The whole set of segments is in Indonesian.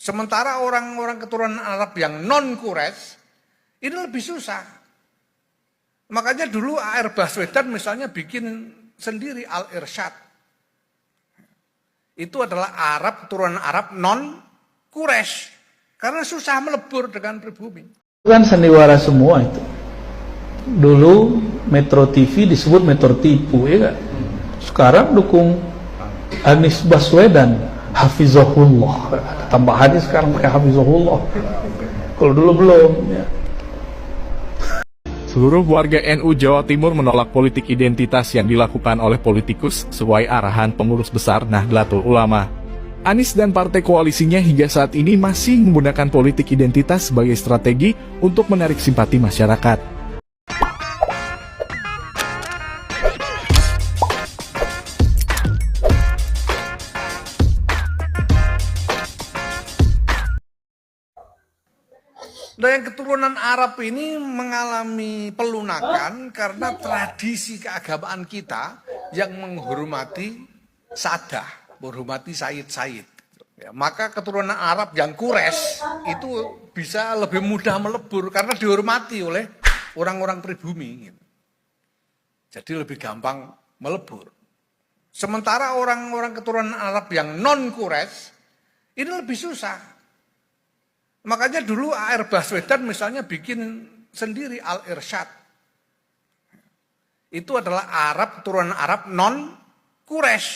Sementara orang-orang keturunan Arab yang non-Quraisy ini lebih susah. Makanya dulu A.R. Baswedan misalnya bikin sendiri Al-Irsyad. Itu adalah Arab, keturunan Arab non-Quraisy. Karena susah melebur dengan pribumi. Kan sandiwara semua itu. Dulu Metro TV disebut Metro Tipu, ya kan? Sekarang dukung Anies Baswedan, Hafizahullah. Tambahannya sekarang pakai Hafizahullah. Kalau dulu belum. Ya. Seluruh warga NU Jawa Timur menolak politik identitas yang dilakukan oleh politikus sesuai arahan pengurus besar Nahdlatul Ulama. Anies dan partai koalisinya hingga saat ini masih menggunakan politik identitas sebagai strategi untuk menarik simpati masyarakat. Dan yang keturunan Arab ini mengalami pelunakan karena tradisi keagamaan kita yang menghormati sadah, menghormati sayyid-sayyid. Ya, maka keturunan Arab yang Quraisy itu bisa lebih mudah melebur karena dihormati oleh orang-orang pribumi. Gitu. Jadi lebih gampang melebur. Sementara orang-orang keturunan Arab yang non-Quraisy ini lebih susah. Makanya dulu A.R. Baswedan misalnya bikin sendiri Al-Irsyad. Itu adalah Arab, keturunan Arab non-Quraisy.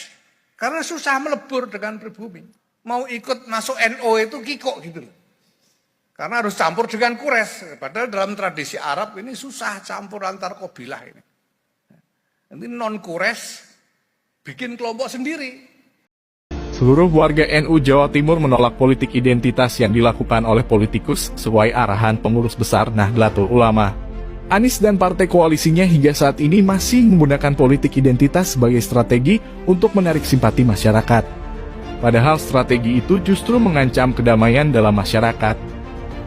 Karena susah melebur dengan pribumi. Mau ikut masuk NU itu kikok gitu loh. Karena harus campur dengan Quraisy. Padahal dalam tradisi Arab ini susah campur antar kabilah ini. Nanti non-Quraisy bikin kelompok sendiri. Seluruh warga NU Jawa Timur menolak politik identitas yang dilakukan oleh politikus sesuai arahan pengurus besar Nahdlatul Ulama. Anies dan partai koalisinya hingga saat ini masih menggunakan politik identitas sebagai strategi untuk menarik simpati masyarakat. Padahal strategi itu justru mengancam kedamaian dalam masyarakat.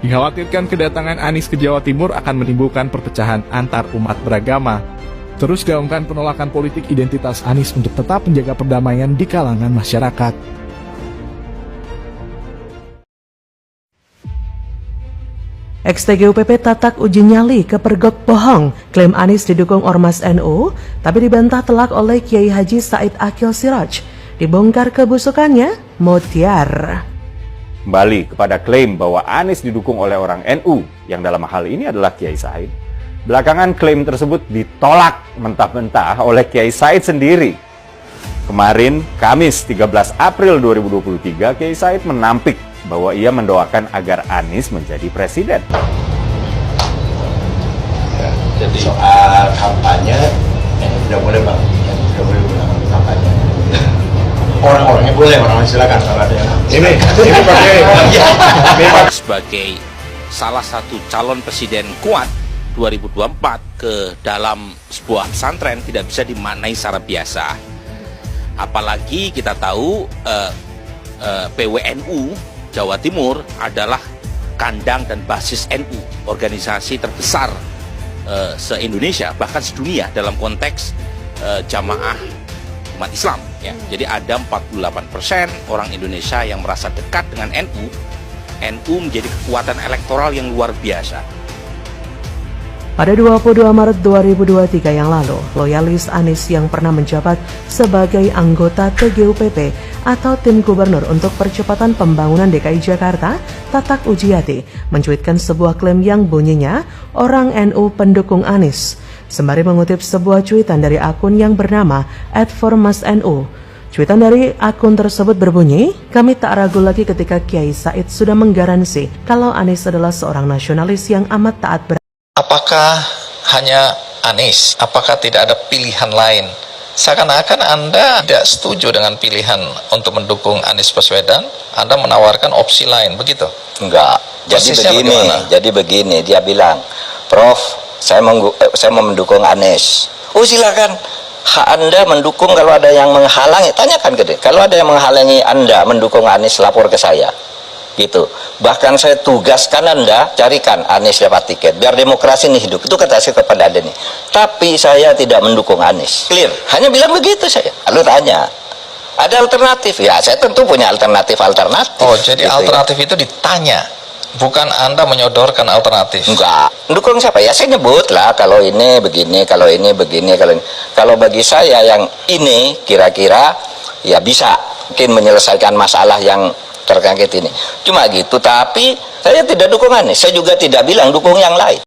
Dikhawatirkan kedatangan Anies ke Jawa Timur akan menimbulkan perpecahan antar umat beragama. Terus gaungkan penolakan politik identitas Anies untuk tetap menjaga perdamaian di kalangan masyarakat. Ex-TGUPP Tatak uji nyali ke Pergok bohong, klaim Anies didukung Ormas NU, tapi dibantah telak oleh Kiai Haji Said Akil Siraj. Dibongkar kebusukannya, Motiar. Kembali kepada klaim bahwa Anies didukung oleh orang NU, yang dalam hal ini adalah Kiai Said. Belakangan klaim tersebut ditolak mentah-mentah oleh Kiai Said sendiri. Kemarin, Kamis 13 April 2023, Kiai Said menampik bahwa ia mendoakan agar Anies menjadi presiden. Ya, jadi soal kampanye, tidak boleh Bang, tidak boleh kampanye. Orang-orangnya boleh, orang silakan kalau ada yang ini pakai sebagai salah satu calon presiden kuat 2024 ke dalam sebuah pesantren tidak bisa dimaknai secara biasa. Apalagi kita tahu PWNU Jawa Timur adalah kandang dan basis NU, organisasi terbesar se-Indonesia, bahkan sedunia dalam konteks jamaah umat Islam. Ya. Jadi ada 48% orang Indonesia yang merasa dekat dengan NU. NU menjadi kekuatan elektoral yang luar biasa. Pada 22 Maret 2023 yang lalu, loyalis Anies yang pernah menjabat sebagai anggota TGUPP atau Tim Gubernur untuk Percepatan Pembangunan DKI Jakarta, Tatak Ujiyati, mencuitkan sebuah klaim yang bunyinya orang NU pendukung Anies. Sembari mengutip sebuah cuitan dari akun yang bernama @formasnu. Cuitan dari akun tersebut berbunyi, kami tak ragu lagi ketika Kiai Said sudah menggaransi kalau Anies adalah seorang nasionalis yang amat taat Apakah hanya Anies? Apakah tidak ada pilihan lain? Seakan-akan Anda tidak setuju dengan pilihan untuk mendukung Anies Baswedan, Anda menawarkan opsi lain, begitu? Enggak. Jadi begini, dia bilang, Prof, saya mau mendukung Anies. Oh silakan, hak Anda mendukung. Kalau ada yang menghalangi, tanyakan ke dia. Kalau ada yang menghalangi Anda mendukung Anies, lapor ke saya. Gitu. Bahkan saya tugaskan Anda carikan Anies dapat tiket biar demokrasi ini hidup. Itu kata saya kepada Anda nih. Tapi saya tidak mendukung Anies. Clear. Hanya bilang begitu saya. Lalu tanya, Ada alternatif? Ya, saya tentu punya alternatif. Oh, jadi gitu alternatif itu ditanya, bukan Anda menyodorkan alternatif? Enggak. Dukung siapa? Ya saya nyebut lah, kalau ini begini, kalau ini begini, kalau ini. Kalau bagi saya yang ini kira-kira ya bisa mungkin menyelesaikan masalah yang terkait ini. Cuma gitu, tapi saya tidak dukung Anies. Saya juga tidak bilang dukung yang lain.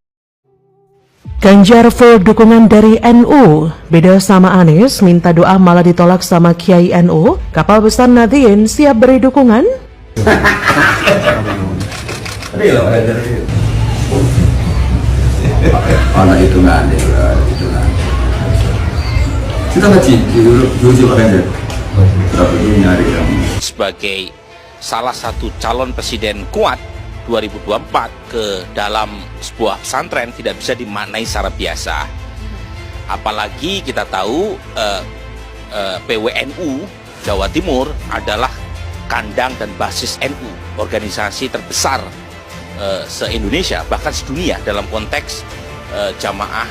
Ganjar full dukungan dari NU. Beda sama Anies, minta doa malah ditolak sama Kiai NU. Kapal besar Nahdien siap beri dukungan? Anak itu nanti, itu nanti. Kita ngaji, jujur aja. Sebagai salah satu calon presiden kuat 2024 ke dalam sebuah pesantren tidak bisa dimaknai secara biasa. Apalagi kita tahu PWNU Jawa Timur adalah kandang dan basis NU, organisasi terbesar se-Indonesia, bahkan sedunia dalam konteks jamaah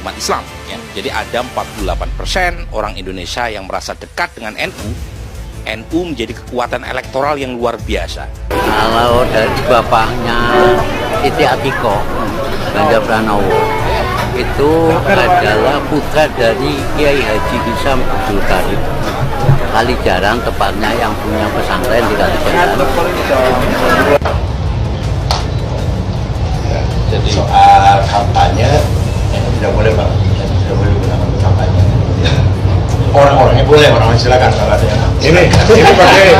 umat Islam. Ya. Jadi ada 48% orang Indonesia yang merasa dekat dengan NU. NU menjadi kekuatan elektoral yang luar biasa. Kalau dari bapaknya Siti Atikoh, Ganjar Pranowo, itu adalah putra dari Kiai Haji Hisam Abdul Karim Kalijaran, tepatnya yang punya pesantren di Kalijaran. Jadi soal kampanye tidak boleh bang, tidak boleh gunakan kampanye. Orang-orangnya boleh, orang silakan kalau ada yang ini pakai.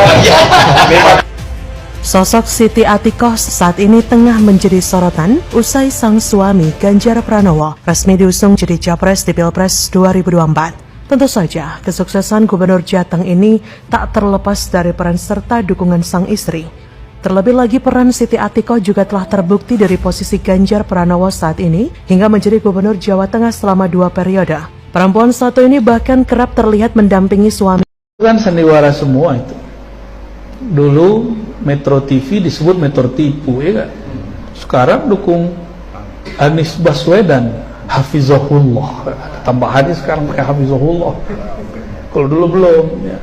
Sosok Siti Atikoh saat ini tengah menjadi sorotan usai sang suami Ganjar Pranowo resmi diusung jadi capres di Pilpres 2024. Tentu saja, kesuksesan Gubernur Jateng ini tak terlepas dari peran serta dukungan sang istri. Terlebih lagi peran Siti Atikoh juga telah terbukti dari posisi Ganjar Pranowo saat ini hingga menjadi Gubernur Jawa Tengah selama 2 periode. Perempuan satu ini bahkan kerap terlihat mendampingi suami. Kan sandiwara semua itu. Dulu Metro TV disebut Metro Tipu, ya kan? Sekarang dukung Anies Baswedan, Hafizahullah. Tambahannya sekarang pakai Hafizahullah. Kalau dulu belum. Ya.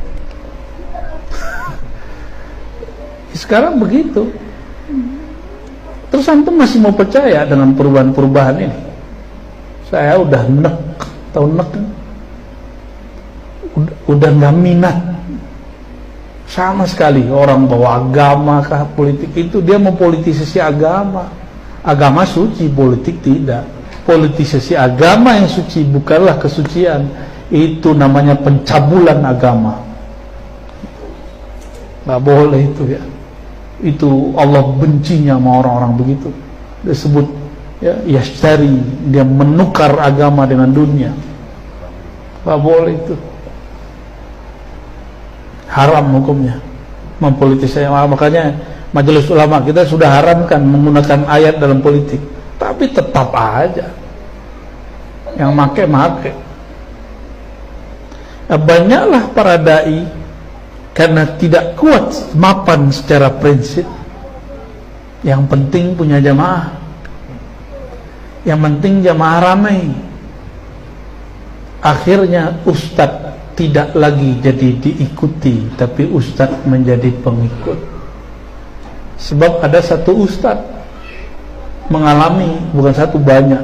Sekarang begitu. Terus antum masih mau percaya dengan perubahan-perubahan ini? Saya udah nek, tahu nek kan? Udah nggak minat sama sekali orang bawa agama kah politik itu. Dia mempolitisasi agama suci, politik tidak. Politisasi agama yang suci bukanlah kesucian, itu namanya pencabulan agama. Nggak boleh itu ya. Itu Allah bencinya sama orang-orang begitu. Disebut ya, yashtari, dia menukar agama dengan dunia. Nggak boleh itu. Haram hukumnya mempolitisasi. Makanya Majelis Ulama kita sudah haramkan menggunakan ayat dalam politik, tapi tetap aja yang make. Banyaklah para dai karena tidak kuat mapan secara prinsip. Yang penting punya jamaah, yang penting jamaah ramai. Akhirnya ustadz tidak lagi jadi diikuti, tapi ustadz menjadi pengikut. Sebab ada satu ustadz mengalami, bukan satu, banyak.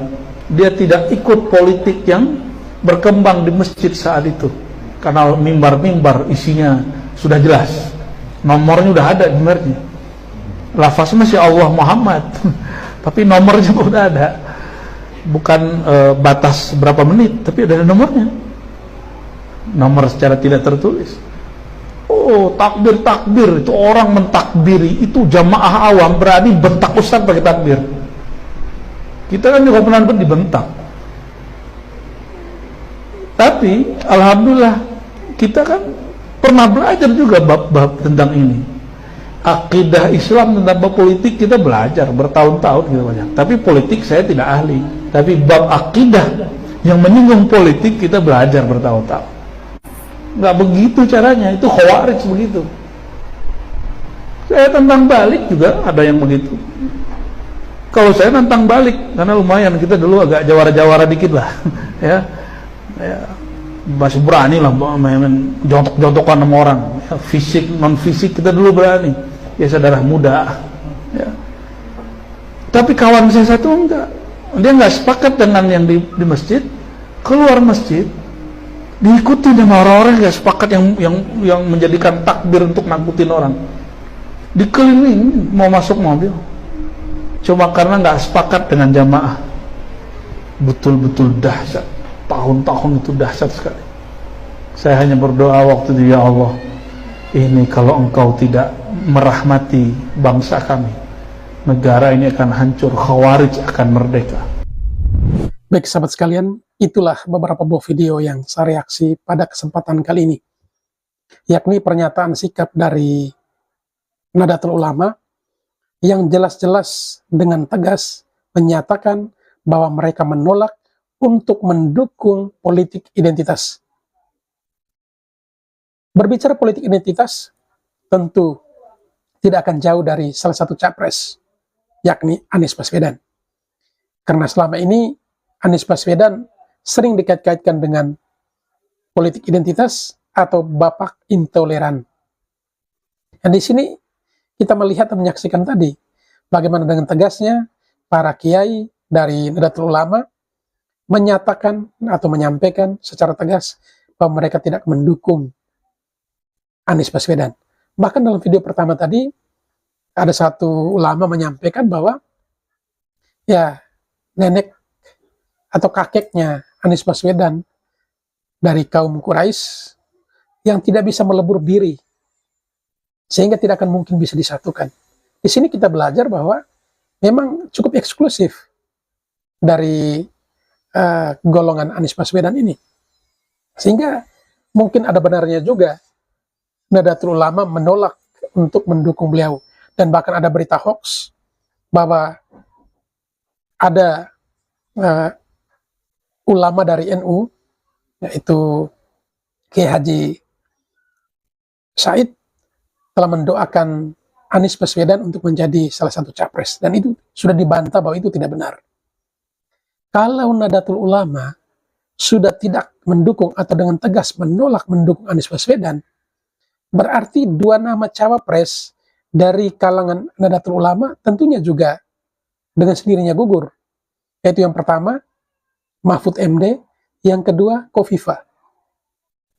Dia tidak ikut politik yang berkembang di masjid saat itu, karena mimbar-mimbar isinya sudah jelas, nomornya udah ada di mimbarnya, lafaznya masih Allah Muhammad tapi nomornya udah ada, bukan batas berapa menit, tapi ada nomornya, nomor secara tidak tertulis. Oh, takbir itu orang mentakbiri, itu jamaah awam berani bentak ustaz pakai takbir. Kita kan juga pernah dibentak. Tapi alhamdulillah kita kan pernah belajar juga bab-bab tentang ini. Akidah Islam tentang bab politik kita belajar bertahun-tahun gitu banyak. Tapi politik saya tidak ahli. Tapi bab akidah yang menyinggung politik kita belajar bertahun-tahun. Nggak begitu caranya, itu khawarij begitu. Saya tentang balik juga ada yang begitu. Kalau saya tentang balik, karena lumayan kita dulu agak jawara-jawara dikit lah, ya. masih berani lah main jontok-jontokan sama orang. Ya, fisik non fisik kita dulu berani. Biasa darah muda. Ya. Tapi kawan saya satu enggak. Dia nggak sepakat dengan yang di masjid. Keluar masjid, diikuti sama orang-orang nggak sepakat yang menjadikan takbir untuk nakutin orang. Dikelilingi mau masuk mobil. Cuma karena nggak sepakat dengan jamaah. Betul-betul dahsyat. Tahun-tahun itu dahsyat sekali. Saya hanya berdoa waktu itu, ya Allah, ini kalau Engkau tidak merahmati bangsa kami, negara ini akan hancur, Khawarij akan merdeka. Baik sahabat sekalian, itulah beberapa buah video yang saya reaksi pada kesempatan kali ini, yakni pernyataan sikap dari Nahdlatul Ulama yang jelas-jelas dengan tegas menyatakan bahwa mereka menolak untuk mendukung politik identitas. Berbicara politik identitas, tentu tidak akan jauh dari salah satu capres, yakni Anies Baswedan. Karena selama ini Anies Baswedan sering dikait-kaitkan dengan politik identitas atau bapak intoleran. Dan di sini kita melihat dan menyaksikan tadi bagaimana dengan tegasnya para kiai dari Nahdlatul Ulama menyatakan atau menyampaikan secara tegas bahwa mereka tidak mendukung Anies Baswedan. Bahkan dalam video pertama tadi ada satu ulama menyampaikan bahwa ya nenek atau kakeknya Anies Baswedan dari kaum Quraisy yang tidak bisa melebur diri sehingga tidak akan mungkin bisa disatukan. Di sini kita belajar bahwa memang cukup eksklusif dari golongan Anies Baswedan ini, sehingga mungkin ada benarnya juga Nahdlatul Ulama menolak untuk mendukung beliau. Dan bahkan ada berita hoax bahwa ada ulama dari NU, yaitu Kiai Haji Said, telah mendoakan Anies Baswedan untuk menjadi salah satu capres, dan itu sudah dibantah bahwa itu tidak benar. Kalau Nahdlatul Ulama sudah tidak mendukung atau dengan tegas menolak mendukung Anies Baswedan, berarti dua nama cawapres dari kalangan Nahdlatul Ulama tentunya juga dengan sendirinya gugur. Yaitu yang pertama Mahfud MD, yang kedua Khofifah.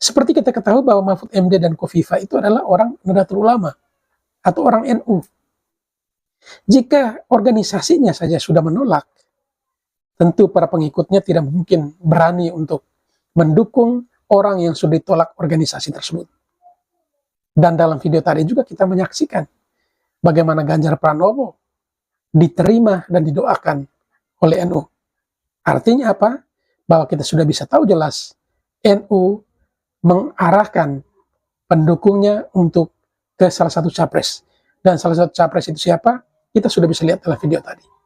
Seperti kita ketahui bahwa Mahfud MD dan Khofifah itu adalah orang Nahdlatul Ulama atau orang NU. Jika organisasinya saja sudah menolak, tentu para pengikutnya tidak mungkin berani untuk mendukung orang yang sudah ditolak organisasi tersebut. Dan dalam video tadi juga kita menyaksikan bagaimana Ganjar Pranowo diterima dan didoakan oleh NU. Artinya apa? Bahwa kita sudah bisa tahu jelas NU mengarahkan pendukungnya untuk ke salah satu capres. Dan salah satu capres itu siapa? Kita sudah bisa lihat dalam video tadi.